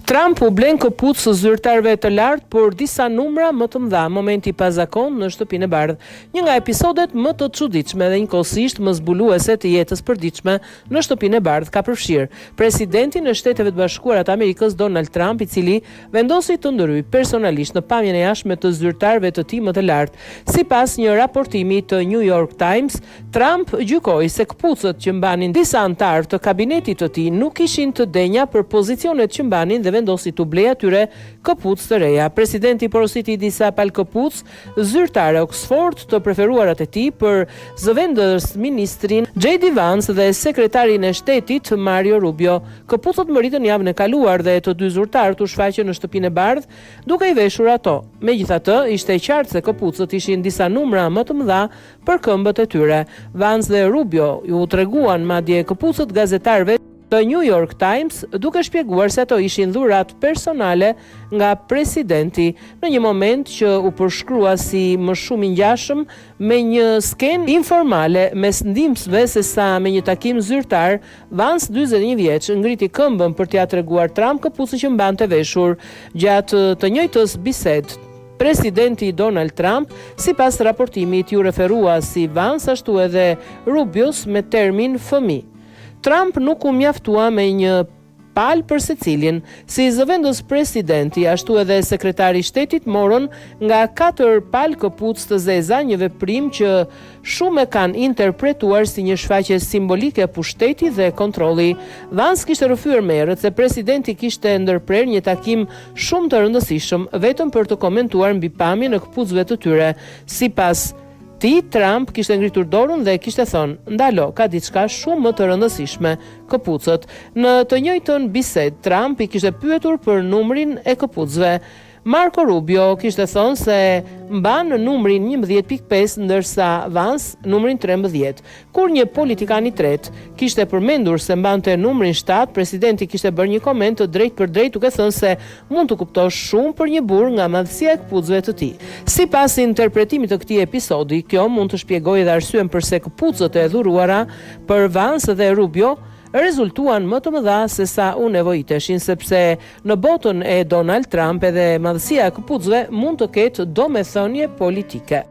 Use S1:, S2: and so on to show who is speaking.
S1: Trump u blen këpucë zyrtarëve të lartë por disa numra më të mëdha, momenti pa zakon në shtëpinë e bardhë. Një nga episodet më të çuditshme dhe njëkohësisht më zbuluese të jetës përditshme në shtëpinë e bardhë ka përfshirë presidentin e Shteteve të Bashkuara të Amerikës Donald Trump, i cili vendosi të ndryjë personalisht në pamjen e jashtme të zyrtarëve të tij më të lartë. Sipas një raportimi të New York Times, Trump gjykoi se këpucët që mbanin disa anëtar të kabinetit të tij nuk ishin të denja për pozicionet që mbanin dhe vendosi të blej atyre këpucë të reja. Presidenti porositi disa palë këpucë zyrtare Oxford të preferuarat e tij për zëvendës ministrin J.D. Vance dhe sekretarin e shtetit Mario Rubio. Këpucët më ritën javën e kaluar dhe të dy zyrtarët u shfaqën në shtëpinë e bardhë duke i veshur ato. Megjithatë, ishte qartë se këpucët ishin disa numra më të mëdha për këmbët e tyre. Vance dhe Rubio ju treguan madje këpucët gazetarëve të New York Times duke shpjeguar se ato ishin dhurat personale nga presidenti, në një moment që u përshkrua si më shumë i ngjashëm me një skenë informale mes ndihmësve sesa me një takim zyrtar. Vance, 41 vjeç, ngriti këmbën për t'ia treguar Trump këpucën që mbante veshur gjatë të njëjtës bisedë. Presidenti Donald Trump, sipas raportimit, ju referua si Vance ashtu edhe Rubios me termin fëmijë. Trump nuk u mjaftua me një palë për secilin. Si zëvendës presidenti, ashtu edhe sekretari i shtetit morën nga 4 palë këpucë të zeza, një veprim që shumë e kanë interpretuar si një shfaqje simbolike pushteti dhe kontrolli. Vance kishte rrëfyer merret se presidenti kishte ndërprer një takim shumë të rëndësishëm vetëm për të komentuar mbi pamjen e këpucëve të tyre. Sipas Trump kishte ngritur dorën dhe kishte thënë: "Ndalo, ka diçka shumë më të rëndësishme, këpucët." Në të njëjtën bisedë, Trump i kishte pyetur për numrin e këpucëve. Marco Rubio kishte thënë se mban numrin 11.5 ndërsa Vance numrin 13. Kur një politikan i tretë kishte përmendur se mbante numrin 7, presidenti kishte bërë një koment të drejtë për drejtë duke thënë se mund të kuptosh shumë për një burr nga madhësia e këpucëve të tij. Sipas interpretimit të këtij episodi, kjo mund të shpjegojë edhe arsyen pse këpucët e dhuruara për Vance dhe Rubio rezultuan më të mëdha se sa u nevojiteshin, sepse në botën e Donald Trump edhe madhësia e këpucëve mund të ketë domethënie politike.